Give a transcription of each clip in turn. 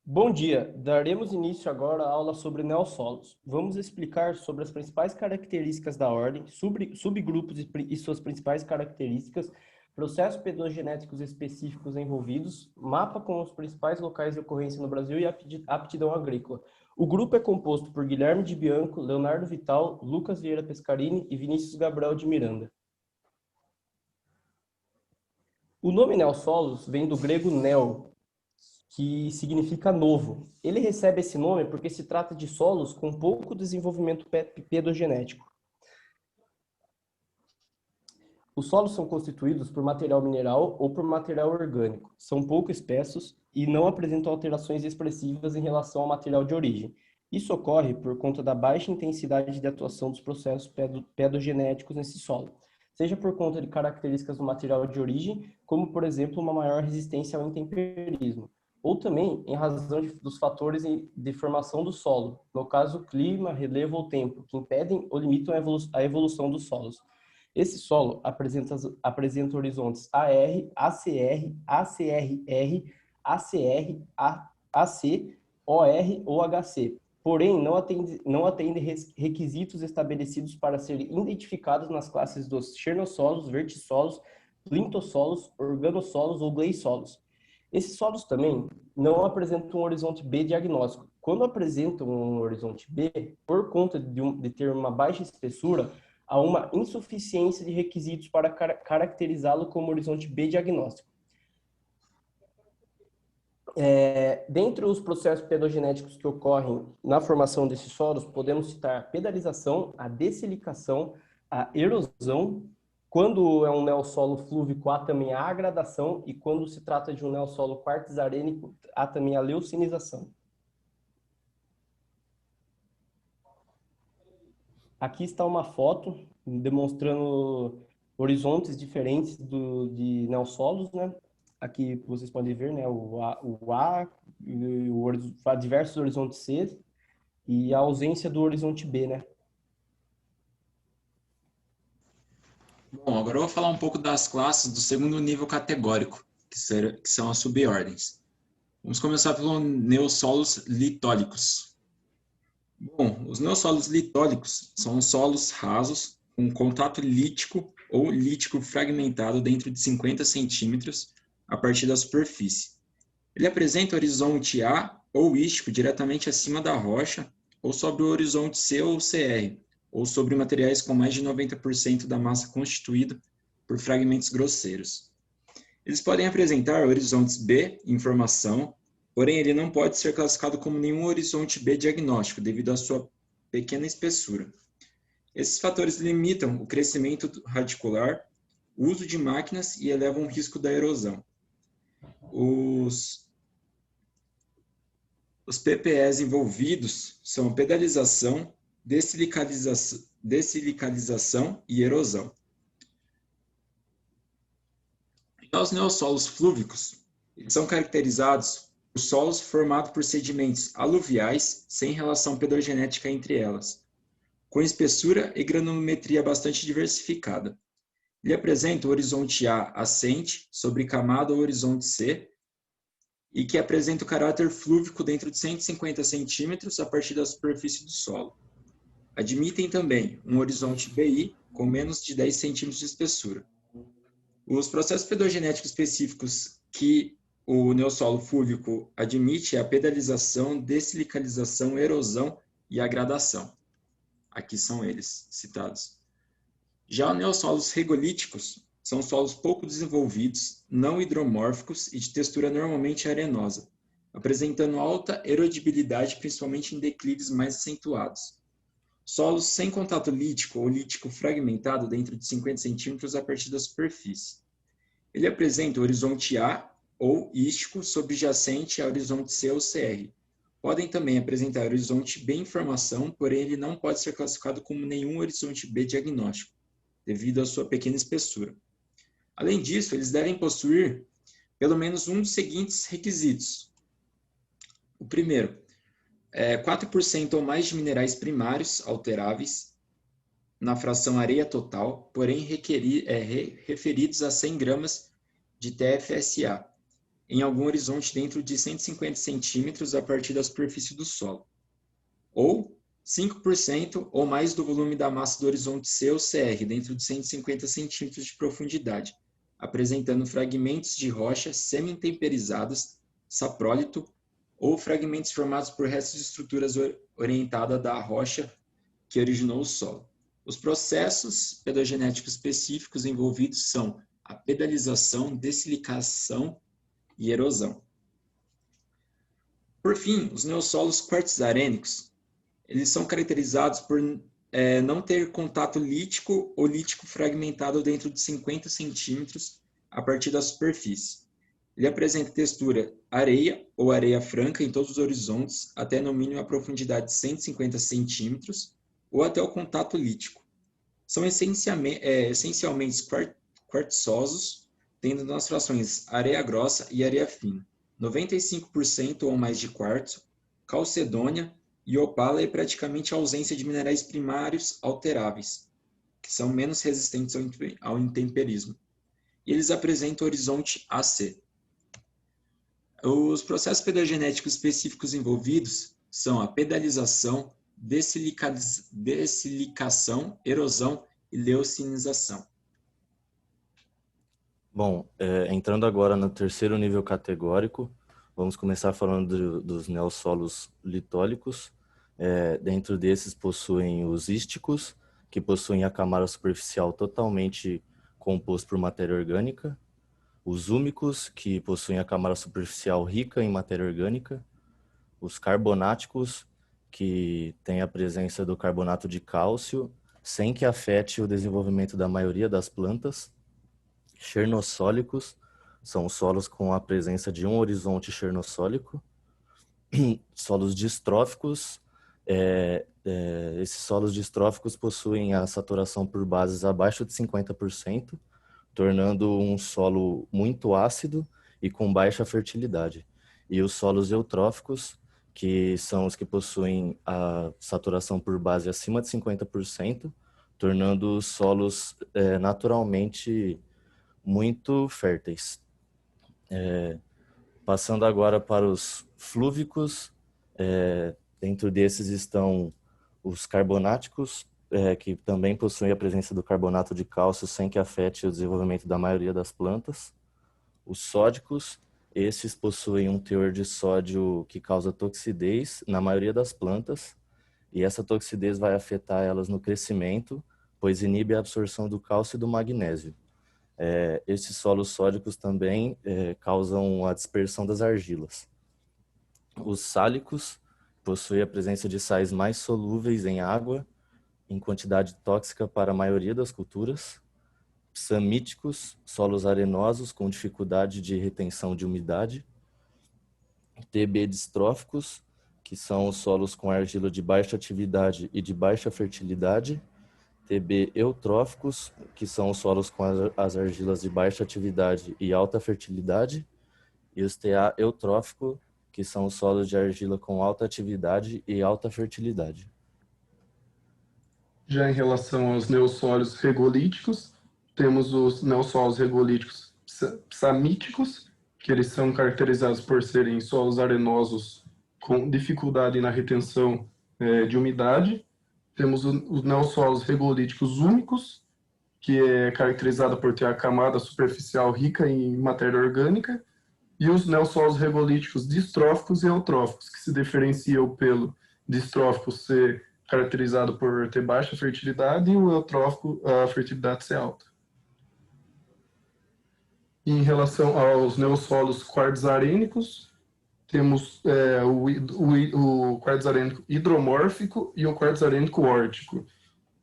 Bom dia, daremos início agora à aula sobre neossolos. Vamos explicar sobre as principais características da ordem, subgrupos e suas principais características, processos pedogenéticos específicos envolvidos, mapa com os principais locais de ocorrência no Brasil e aptidão agrícola. O grupo é composto por Guilherme de Bianco, Leonardo Vital, Lucas Vieira Pescarini e Vinícius Gabriel de Miranda. O nome neossolos vem do grego neo, que significa novo. Ele recebe esse nome porque se trata de solos com pouco desenvolvimento pedogenético. Os solos são constituídos por material mineral ou por material orgânico. São pouco espessos e não apresentam alterações expressivas em relação ao material de origem. Isso ocorre por conta da baixa intensidade de atuação dos processos pedogenéticos nesse solo, seja por conta de características do material de origem, como, por exemplo, uma maior resistência ao intemperismo, ou também em razão dos fatores de formação do solo, no caso, clima, relevo ou tempo, que impedem ou limitam a evolução dos solos. Esse solo apresenta horizontes AR, ACR, ACRR, ACR, AC, OR ou HC. Porém, não atende requisitos estabelecidos para serem identificados nas classes dos chernossolos, vertissolos, plintossolos, organossolos ou gleissolos. Esses solos também não apresentam um horizonte B diagnóstico. Quando apresentam um horizonte B, por conta de ter uma baixa espessura, há uma insuficiência de requisitos para caracterizá-lo como horizonte B diagnóstico. Dentre os processos pedogenéticos que ocorrem na formação desses solos, podemos citar a pedalização, a dessilicação, a erosão. Quando é um neossolo flúvico, há também a agradação, e quando se trata de um neossolo quartzarênico, há também a leucinização. Aqui está uma foto demonstrando horizontes diferentes de neossolos, né? Aqui vocês podem ver, né, diversos horizontes C e a ausência do horizonte B, né? Bom, agora eu vou falar um pouco das classes do segundo nível categórico, que são as subordens. Vamos começar pelo neossolos litólicos. Bom, os neossolos litólicos são solos rasos com contato lítico ou lítico fragmentado dentro de 50 centímetros a partir da superfície. Ele apresenta horizonte A ou ístico diretamente acima da rocha ou sobre o horizonte C ou CR, ou sobre materiais com mais de 90% da massa constituído por fragmentos grosseiros. Eles podem apresentar horizontes B em formação, porém ele não pode ser classificado como nenhum horizonte B diagnóstico, devido à sua pequena espessura. Esses fatores limitam o crescimento radicular, o uso de máquinas e elevam o risco da erosão. Os PPEs envolvidos são pedalização, dessilicalização e erosão. Já os neossolos flúvicos eles são caracterizados por solos formados por sedimentos aluviais sem relação pedogenética entre elas, com espessura e granulometria bastante diversificada. Ele apresenta o horizonte A ascente sobre camada ou horizonte C, e que apresenta o caráter flúvico dentro de 150 centímetros a partir da superfície do solo. Admitem também um horizonte BI com menos de 10 centímetros de espessura. Os processos pedogenéticos específicos que o neossolo flúvico admite é a pedalização, dessilicalização, erosão e a gradação. Aqui são eles citados. Já os neossolos regolíticos são solos pouco desenvolvidos, não hidromórficos e de textura normalmente arenosa, apresentando alta erodibilidade, principalmente em declives mais acentuados. Solos sem contato lítico ou lítico fragmentado dentro de 50 centímetros a partir da superfície. Ele apresenta horizonte A ou ístico subjacente a horizonte C ou CR. Podem também apresentar horizonte B em formação, porém ele não pode ser classificado como nenhum horizonte B diagnóstico, devido à sua pequena espessura. Além disso, eles devem possuir pelo menos um dos seguintes requisitos. O primeiro, 4% ou mais de minerais primários alteráveis na fração areia total, porém referidos a 100 gramas de TFSA. em algum horizonte dentro de 150 centímetros a partir da superfície do solo, ou 5% ou mais do volume da massa do horizonte C ou CR dentro de 150 centímetros de profundidade, apresentando fragmentos de rocha semi-temperizadas, saprólito, ou fragmentos formados por restos de estruturas orientadas da rocha que originou o solo. Os processos pedogenéticos específicos envolvidos são a pedalização, dessilicação e erosão. Por fim, os neossolos quartzarênicos, eles são caracterizados por não ter contato lítico ou lítico fragmentado dentro de 50 centímetros a partir da superfície. Ele apresenta textura areia ou areia franca em todos os horizontes, até no mínimo a profundidade de 150 centímetros, ou até o contato lítico. São essencialmente quartzosos, tendo nas frações areia grossa e areia fina, 95% ou mais de quartzo, calcedônia e opala e praticamente a ausência de minerais primários alteráveis, que são menos resistentes ao intemperismo. E eles apresentam horizonte AC. Os processos pedogenéticos específicos envolvidos são a pedalização, dessilicação, erosão e leucinização. Bom, entrando agora no terceiro nível categórico, vamos começar falando dos neossolos litólicos. Dentro desses possuem os ísticos, que possuem a camada superficial totalmente composta por matéria orgânica, os úmicos, que possuem a camada superficial rica em matéria orgânica, os carbonáticos, que têm a presença do carbonato de cálcio, sem que afete o desenvolvimento da maioria das plantas, chernossólicos, são solos com a presença de um horizonte chernossólico, solos distróficos, esses solos distróficos possuem a saturação por bases abaixo de 50%, tornando um solo muito ácido e com baixa fertilidade. E os solos eutróficos, que são os que possuem a saturação por base acima de 50%, tornando os solos naturalmente muito férteis. Passando agora para os flúvicos, dentro desses estão os carbonáticos, que também possuem a presença do carbonato de cálcio sem que afete o desenvolvimento da maioria das plantas. Os sódicos, esses possuem um teor de sódio que causa toxidez na maioria das plantas, e essa toxidez vai afetar elas no crescimento, pois inibe a absorção do cálcio e do magnésio. Esses solos sódicos também causam a dispersão das argilas. Os sálicos possuem a presença de sais mais solúveis em água, em quantidade tóxica para a maioria das culturas. Psamíticos, solos arenosos com dificuldade de retenção de umidade. TB distróficos, que são os solos com argila de baixa atividade e de baixa fertilidade. TB eutróficos, que são os solos com as argilas de baixa atividade e alta fertilidade. E os TA eutrófico, que são os solos de argila com alta atividade e alta fertilidade. Já em relação aos neossolos regolíticos, temos os neossolos regolíticos psamíticos, que eles são caracterizados por serem solos arenosos com dificuldade na retenção de umidade. Temos os neossolos regolíticos úmicos, que é caracterizado por ter a camada superficial rica em matéria orgânica, e os neossolos regolíticos distróficos e eutróficos, que se diferenciam pelo distrófico ser caracterizado por ter baixa fertilidade e o eutrófico a fertilidade ser alta. Em relação aos neossolos quartzarênicos, temos o quartzarênico hidromórfico e o quartzarênico órtico.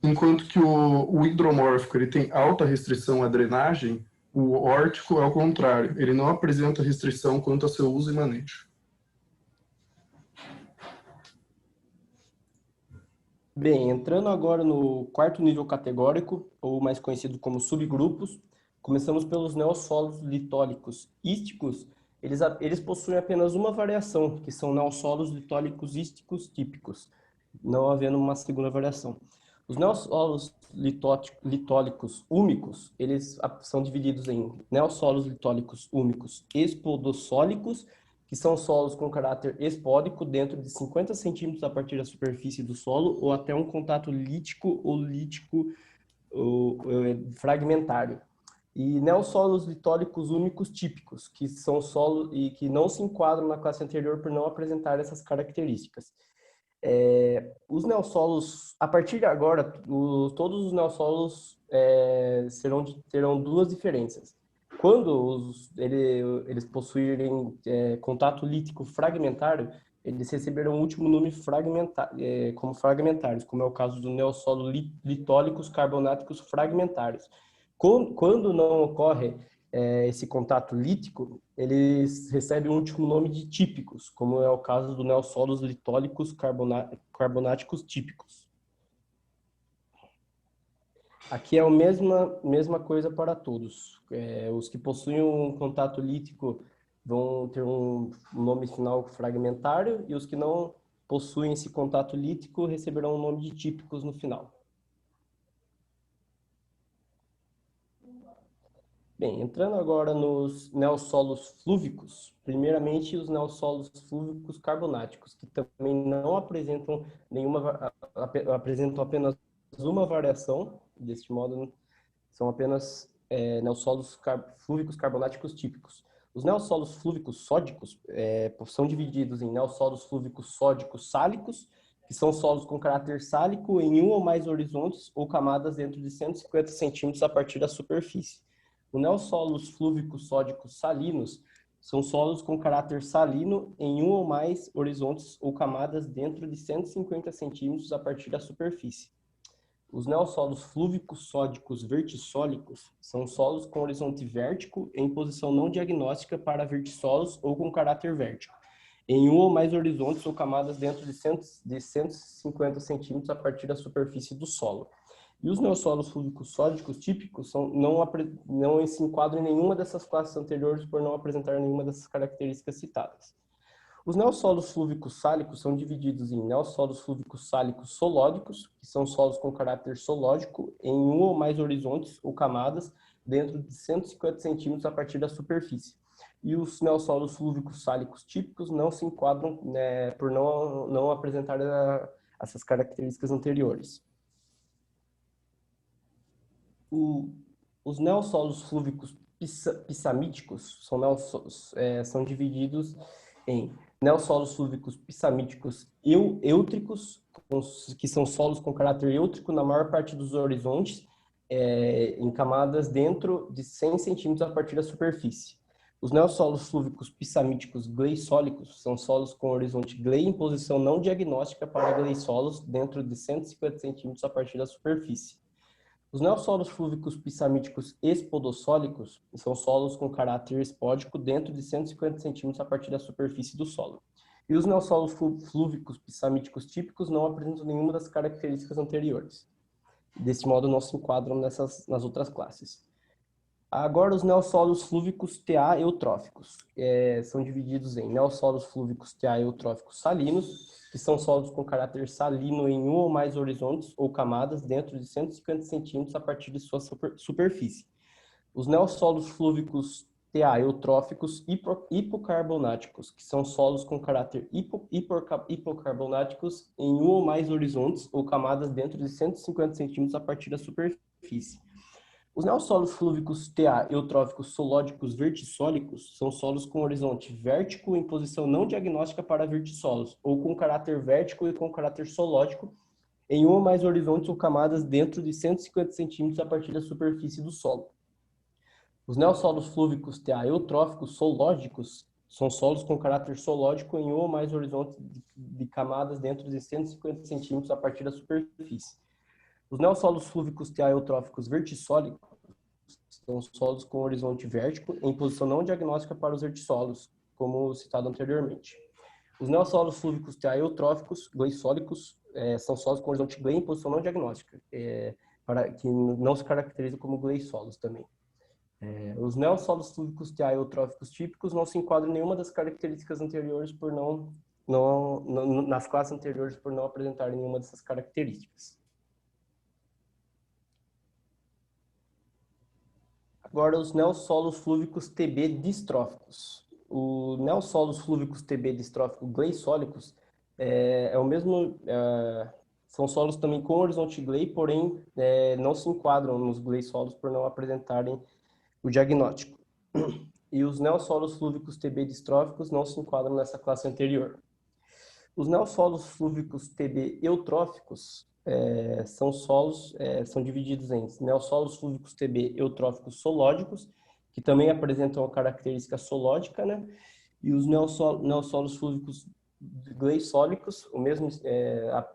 Enquanto que o hidromórfico ele tem alta restrição à drenagem, o órtico é o contrário, ele não apresenta restrição quanto ao seu uso e manejo. Bem, entrando agora no quarto nível categórico, ou mais conhecido como subgrupos, começamos pelos neossolos litólicos ísticos. Eles possuem apenas uma variação, que são neossolos litólicos ísticos típicos, não havendo uma segunda variação. Os neossolos litólicos úmicos, eles são divididos em neossolos litólicos úmicos espodossólicos, que são solos com caráter espódico dentro de 50 centímetros a partir da superfície do solo ou até um contato lítico ou lítico fragmentário. E neossolos litólicos úmicos típicos, que são solos e que não se enquadram na classe anterior por não apresentar essas características. Os neossolos, a partir de agora, todos os neossolos terão duas diferenças. Quando eles possuírem contato lítico fragmentário, eles receberão o último nome como fragmentários, como é o caso do neossolo litólicos carbonáticos fragmentários. Quando não ocorre esse contato lítico, eles recebem o último nome de típicos, como é o caso do neossolos litólicos carbonáticos típicos. Aqui é a mesma coisa para todos. Os que possuem um contato lítico vão ter um nome final fragmentário e os que não possuem esse contato lítico receberão o nome de típicos no final. Bem, entrando agora nos neossolos flúvicos, primeiramente os neossolos flúvicos carbonáticos, que também não apresentam apresentam apenas uma variação, deste modo são apenas neossolos flúvicos carbonáticos típicos. Os neossolos flúvicos sódicos são divididos em neossolos flúvicos sódicos sálicos, que são solos com caráter sálico em um ou mais horizontes ou camadas dentro de 150 centímetros a partir da superfície. Os neossolos flúvicos sódicos salinos são solos com caráter salino em um ou mais horizontes ou camadas dentro de 150 centímetros a partir da superfície. Os neossolos flúvicos sódicos vertissólicos são solos com horizonte vértico em posição não diagnóstica para vertissolos ou com caráter vértico, em um ou mais horizontes ou camadas dentro de 150 centímetros a partir da superfície do solo. E os neossolos flúvicos sódicos típicos não se enquadram em nenhuma dessas classes anteriores por não apresentar nenhuma dessas características citadas. Os neossolos flúvicos sálicos são divididos em neossolos flúvicos sálicos solódicos, que são solos com caráter solódico em um ou mais horizontes ou camadas dentro de 150 centímetros a partir da superfície. E os neossolos flúvicos sálicos típicos não se enquadram por não apresentar essas características anteriores. Os neossolos flúvicos pissamíticos são divididos em neossolos flúvicos pissamíticosêutricos, que são solos com caráterêutrico na maior parte dos horizontes, em camadas dentro de 100 centímetros a partir da superfície. Os neossolos flúvicos pissamíticos gleissólicos são solos com horizonte glei em posição não diagnóstica para gleissolos dentro de 150 centímetros a partir da superfície. Os neossolos flúvicos pissamíticos espodossólicos são solos com caráter espódico dentro de 150 centímetros a partir da superfície do solo. E os neossolos flúvicos pissamíticos típicos não apresentam nenhuma das características anteriores. Desse modo, não se enquadram nas outras classes. Agora, os neossolos flúvicos TA eutróficos são divididos em neossolos flúvicos TA eutróficos salinos, que são solos com caráter salino em um ou mais horizontes ou camadas dentro de 150 centímetros a partir de sua superfície. Os neossolos flúvicos TA eutróficos hipocarbonáticos, que são solos com caráter hipocarbonáticos em um ou mais horizontes ou camadas dentro de 150 centímetros a partir da superfície. Os neossolos flúvicos TA eutróficos solódicos vertissólicos são solos com horizonte vértico em posição não diagnóstica para vertissolos, ou com caráter vértico e com caráter solódico em um ou mais horizontes ou camadas dentro de 150 centímetros a partir da superfície do solo. Os neossolos flúvicos TA eutróficos solódicos são solos com caráter solódico em um ou mais horizontes de camadas dentro de 150 centímetros a partir da superfície. Os neossolos flúvicos TA eutróficos vertissólicos são solos com horizonte vértico em posição não diagnóstica para os vertissolos, como citado anteriormente. Os neossolos flúvicos TA eutróficos gleissólicos são solos com horizonte glei em posição não diagnóstica, que não se caracterizam como gleissolos também. Os neossolos flúvicos TA eutróficos típicos não se enquadram em nenhuma das características anteriores nas classes anteriores por não apresentarem nenhuma dessas características. Agora, os neossolos flúvicos TB distróficos. O neossolos flúvicos TB distrófico gleissólicos é o mesmo, são solos também com horizonte glei, porém não se enquadram nos gleissolos por não apresentarem o diagnóstico. E os neossolos flúvicos TB distróficos não se enquadram nessa classe anterior. Os neossolos flúvicos TB eutróficos são solos, são divididos em neossolos flúvicos TB eutróficos solódicos, que também apresentam a característica solódica, né? E os neossolos flúvicos gleissólicos,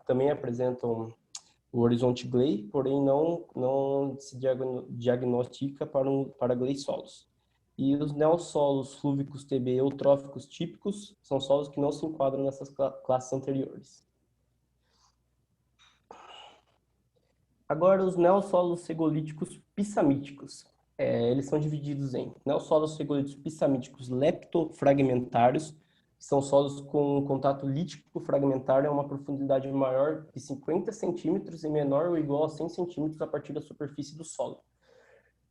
também apresentam o horizonte glei, porém não se diagnostica para gleissolos. E os neossolos flúvicos TB eutróficos típicos são solos que não se enquadram nessas classes anteriores. Agora, os neossolos segolíticos pissamíticos. Eles são divididos em neossolos segolíticos pissamíticos leptofragmentários, que são solos com contato lítico fragmentário a uma profundidade maior que 50 centímetros e menor ou igual a 100 centímetros a partir da superfície do solo.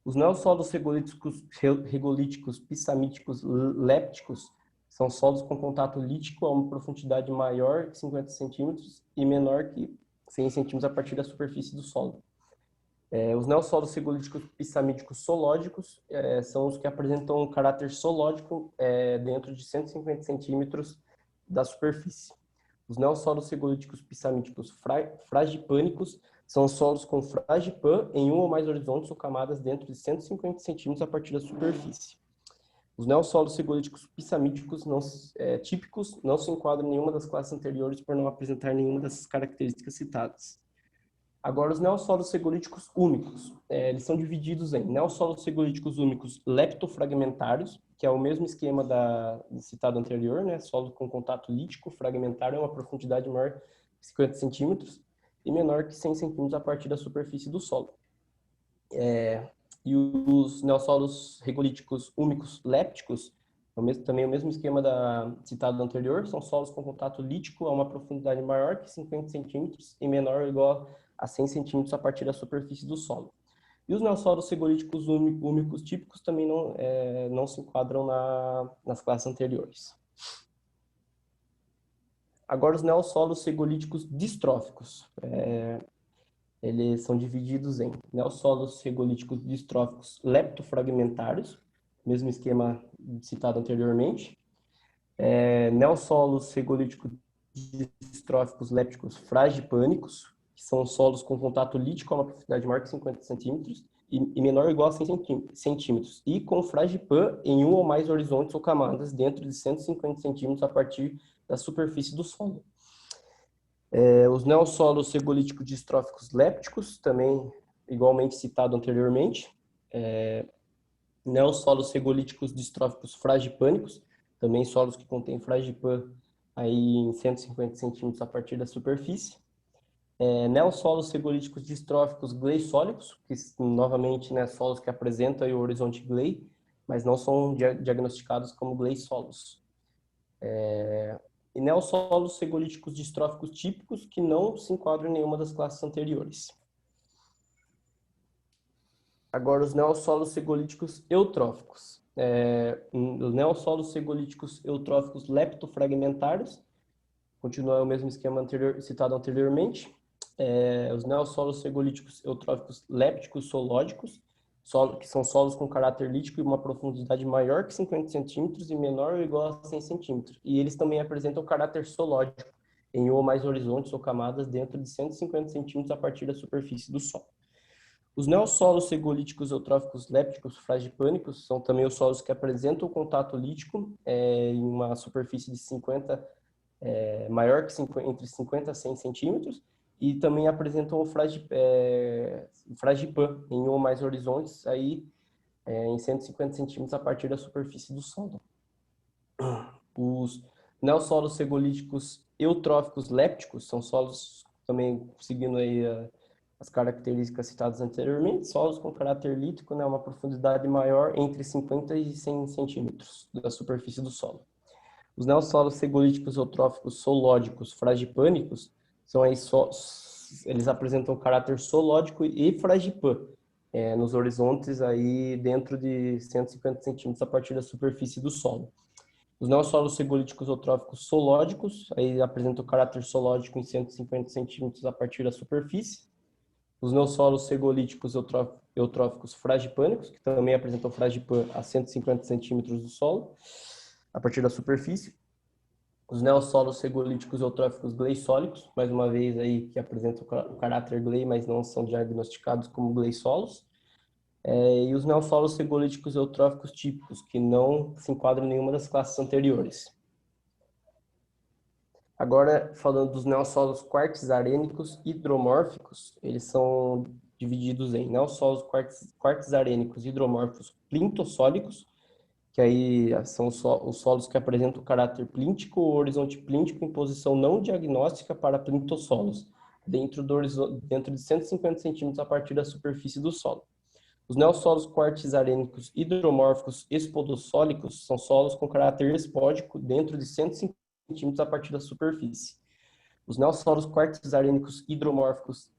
Os neossolos regolíticos pissamíticos lépticos são solos com contato lítico a uma profundidade maior que 50 centímetros e menor que 100 centímetros a partir da superfície do solo. Os neossolos segolíticos pissamíticos solódicos são os que apresentam um caráter solódico dentro de 150 centímetros da superfície. Os neossolos segolíticos pissamíticos fragipânicos são solos com fragipã em um ou mais horizontes ou camadas dentro de 150 centímetros a partir da superfície. Os neossolos segolíticos pissamíticos típicos não se enquadram em nenhuma das classes anteriores por não apresentar nenhuma dessas características citadas. Agora, os neossolos segolíticos úmicos. Eles são divididos em neossolos segolíticos úmicos leptofragmentários, que é o mesmo esquema citado anterior, né? Solo com contato lítico fragmentário a uma profundidade maior que 50 centímetros e menor que 100 centímetros a partir da superfície do solo. E os neossolos regolíticos úmicos lépticos, também o mesmo esquema citado anterior, são solos com contato lítico a uma profundidade maior que 50 centímetros e menor ou igual a 100 centímetros a partir da superfície do solo. E os neossolos segolíticos úmicos típicos também não se enquadram nas classes anteriores. Agora, os neossolos segolíticos distróficos. Eles são divididos em neossolos segolíticos distróficos leptofragmentários, mesmo esquema citado anteriormente. Neossolos segolíticos distróficos lépticos fragipânicos, que são solos com contato lítico a uma profundidade maior que 50 centímetros e menor ou igual a 100 centímetros, e com fragipã em um ou mais horizontes ou camadas dentro de 150 centímetros a partir da superfície do solo. Os neossolos segolíticos distróficos lépticos, também igualmente citado anteriormente. Neossolos segolíticos distróficos fragipânicos, também solos que contêm fragipã aí em 150 centímetros a partir da superfície. Neossolos segolíticos distróficos gleissólicos, que novamente, né, solos que apresentam aí o horizonte glei, mas não são diagnosticados como gleissolos. E neossolos segolíticos distróficos típicos que não se enquadram em nenhuma das classes anteriores. Agora, os neossolos segolíticos eutróficos. Os neossolos segolíticos eutróficos leptofragmentários, continua o mesmo esquema citado anteriormente. Os neossolos segolíticos eutróficos lépticos solódicos, que são solos com caráter lítico e uma profundidade maior que 50 centímetros e menor ou igual a 100 centímetros. E eles também apresentam caráter solódico em um ou mais horizontes ou camadas dentro de 150 centímetros a partir da superfície do solo. Os neossolos segolíticos eutróficos lépticos fragipânicos são também os solos que apresentam o contato lítico em uma superfície de 50 maior que entre 50 a 100 centímetros e também apresentam o fragipã em um ou mais horizontes aí, em 150 centímetros a partir da superfície do solo. Os neossolos segolíticos eutróficos lépticos são solos também seguindo aí as características citadas anteriormente, solos com caráter lítico, né, uma profundidade maior entre 50 e 100 centímetros da superfície do solo. Os neossolos segolíticos eutróficos solódicos fragipânicos são aí eles apresentam caráter solódico e fragipã nos horizontes aí dentro de 150 centímetros a partir da superfície do solo. Os neossolos regolíticos eutróficos solódicos, aí apresentam o caráter solódico em 150 centímetros a partir da superfície. Os neossolos regolíticos eutróficos fragipânicos, que também apresentam fragipan a 150 centímetros do solo, a partir da superfície. Os neossolos regolíticos eutróficos gleissólicos, mais uma vez aí que apresentam o caráter glei, mas não são diagnosticados como gleissolos. E os neossolos regolíticos eutróficos típicos, que não se enquadram em nenhuma das classes anteriores. Agora, falando dos neossolos quartzarênicos hidromórficos, eles são divididos em neossolos quartzarênicos hidromórficos plintossólicos, que aí são os solos que apresentam o caráter plíntico ou horizonte plíntico em posição não diagnóstica para plintossolos, dentro de 150 centímetros a partir da superfície do solo. Os neossolos quartzarênicos hidromórficos espodossólicos são solos com caráter espódico dentro de 150 centímetros a partir da superfície. Os neossolos quartzarênicos hidromórficos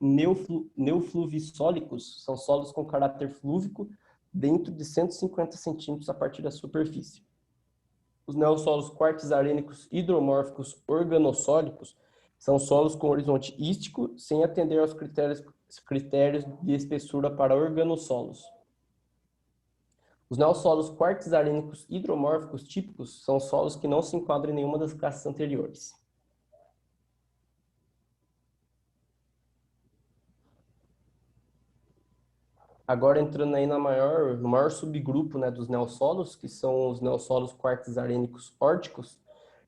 neofluvissólicos são solos com caráter flúvico dentro de 150 centímetros a partir da superfície. Os neossolos quartzarênicos hidromórficos organossólicos são solos com horizonte ístico, sem atender aos critérios de espessura para organossolos. Os neossolos quartzarênicos hidromórficos típicos são solos que não se enquadram em nenhuma das classes anteriores. Agora entrando aí no maior subgrupo, né, dos neossolos, que são os neossolos quartzarênicos órticos,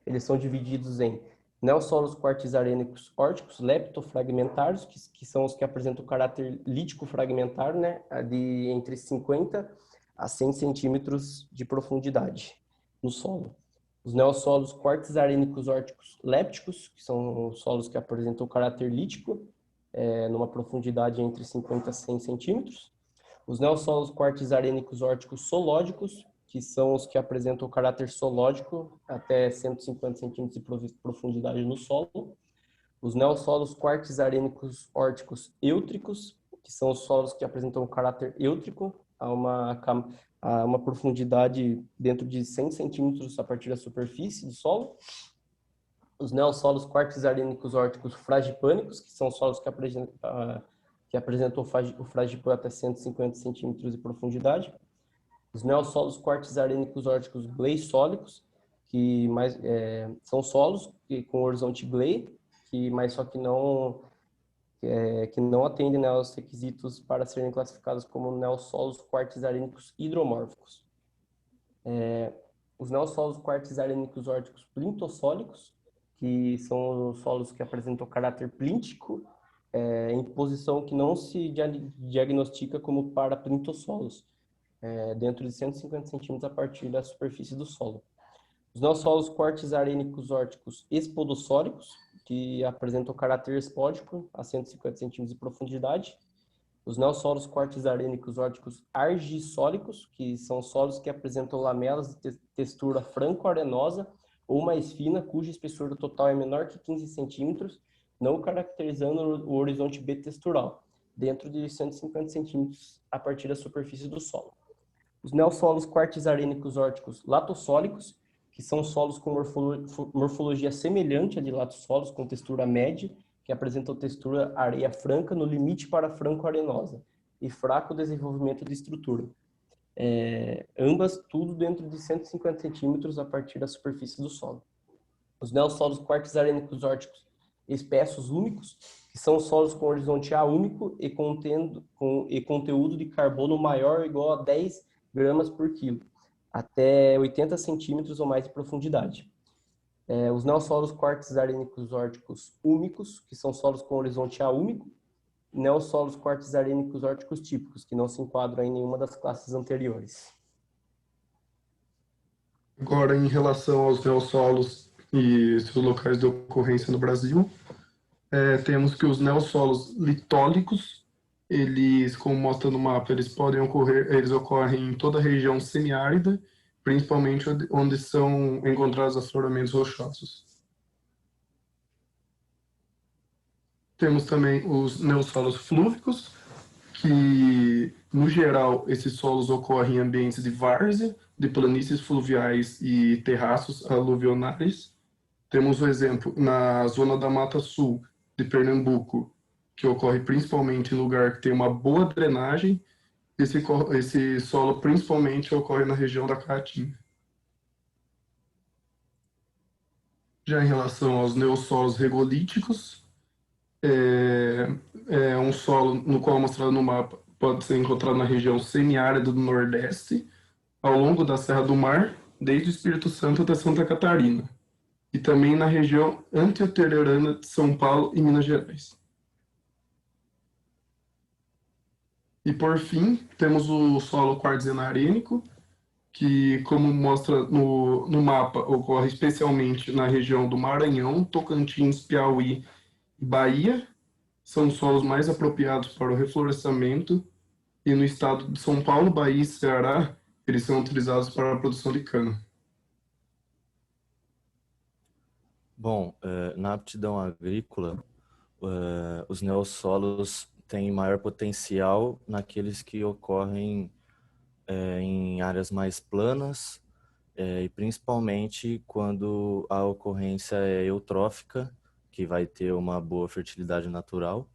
eles são divididos em neossolos quartzarênicos órticos leptofragmentários, que são os que apresentam o caráter lítico fragmentário, né, de entre 50 a 100 centímetros de profundidade no solo. Os neossolos quartzarênicos órticos lépticos, que são os solos que apresentam o caráter lítico, numa profundidade entre 50 a 100 centímetros. Os neossolos quartzarênicos órticos solódicos, que são os que apresentam o caráter solódico até 150 centímetros de profundidade no solo. Os neossolos quartzarênicos órticos eútricos, que são os solos que apresentam o caráter eútrico a uma profundidade dentro de 100 centímetros a partir da superfície do solo. Os neossolos quartzarênicos órticos fragipânicos, que são solos que apresentam o fragipan até 150 centímetros de profundidade. Os neossolos quartzarênicos órticos gleissólicos, que são solos com horizonte glei, mas só que não atendem, né, aos requisitos para serem classificados como neossolos quartzarênicos hidromórficos. Os neossolos quartzarênicos órticos plintossólicos, que são os solos que apresentam caráter plíntico, em posição que não se diagnostica como para plintossolos, dentro de 150 centímetros a partir da superfície do solo. Os neossolos quartzarênicos órticos espodossólicos, que apresentam caráter espódico a 150 centímetros de profundidade. Os neossolos quartzarênicos órticos argissólicos, que são solos que apresentam lamelas de textura franco-arenosa ou mais fina, cuja espessura total é menor que 15 centímetros, não caracterizando o horizonte B-textural, dentro de 150 centímetros a partir da superfície do solo. Os neossolos quartzarênicos órticos latossólicos, que são solos com morfologia semelhante à de latossolos, com textura média, que apresentam textura areia franca no limite para franco-arenosa e fraco desenvolvimento de estrutura. Ambas tudo dentro de 150 centímetros a partir da superfície do solo. Os neossolos quartzarênicos órticos espessos úmicos, que são solos com horizonte A úmico e conteúdo de carbono maior ou igual a 10 gramas por quilo, até 80 centímetros ou mais de profundidade. Os neossolos quartzarênicos órticos úmicos, que são solos com horizonte A úmico, e neossolos quartzarênicos órticos típicos, que não se enquadram em nenhuma das classes anteriores. Agora, em relação aos neossolos e seus locais de ocorrência no Brasil, temos que os neossolos litólicos, eles, como mostra no mapa, eles ocorrem em toda a região semiárida, principalmente onde são encontrados afloramentos rochosos. Temos também os neossolos flúvicos, que No geral, esses solos ocorrem em ambientes de várzea, de planícies fluviais e terraços aluvionais. Temos o exemplo na zona da Mata Sul de Pernambuco, que ocorre principalmente em lugar que tem uma boa drenagem. Esse solo principalmente ocorre na região da Caatinga. Já em relação aos neossolos regolíticos, é um solo no qual mostrado no mapa pode ser encontrado na região semiárida do Nordeste, ao longo da Serra do Mar, desde o Espírito Santo até Santa Catarina, e também na região antioterrana de São Paulo e Minas Gerais. E por fim, temos o solo quartzenarênico, que, como mostra no mapa, ocorre especialmente na região do Maranhão, Tocantins, Piauí e Bahia. São os solos mais apropriados para o reflorestamento, e no estado de São Paulo, Bahia e Ceará, eles são utilizados para a produção de cana. Bom, na aptidão agrícola, os neossolos têm maior potencial naqueles que ocorrem em áreas mais planas, e principalmente quando a ocorrência é eutrófica, que vai ter uma boa fertilidade natural,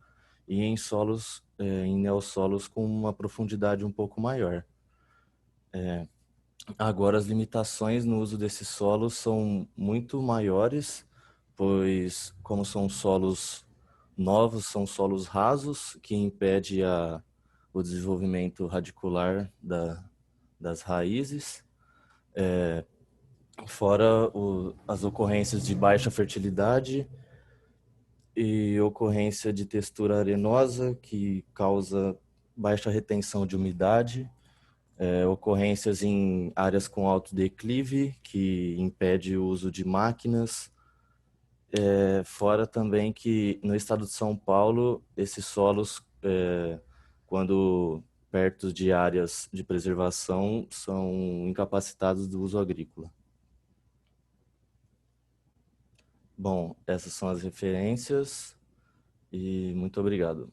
e em solos, em neossolos com uma profundidade um pouco maior. Agora, as limitações no uso desses solos são muito maiores, pois como são solos novos, são solos rasos, que impede o desenvolvimento radicular das raízes, fora as ocorrências de baixa fertilidade e ocorrência de textura arenosa, que causa baixa retenção de umidade, ocorrências em áreas com alto declive, que impede o uso de máquinas, fora também que no estado de São Paulo, esses solos, quando perto de áreas de preservação, são incapacitados do uso agrícola. Bom, essas são as referências e muito obrigado.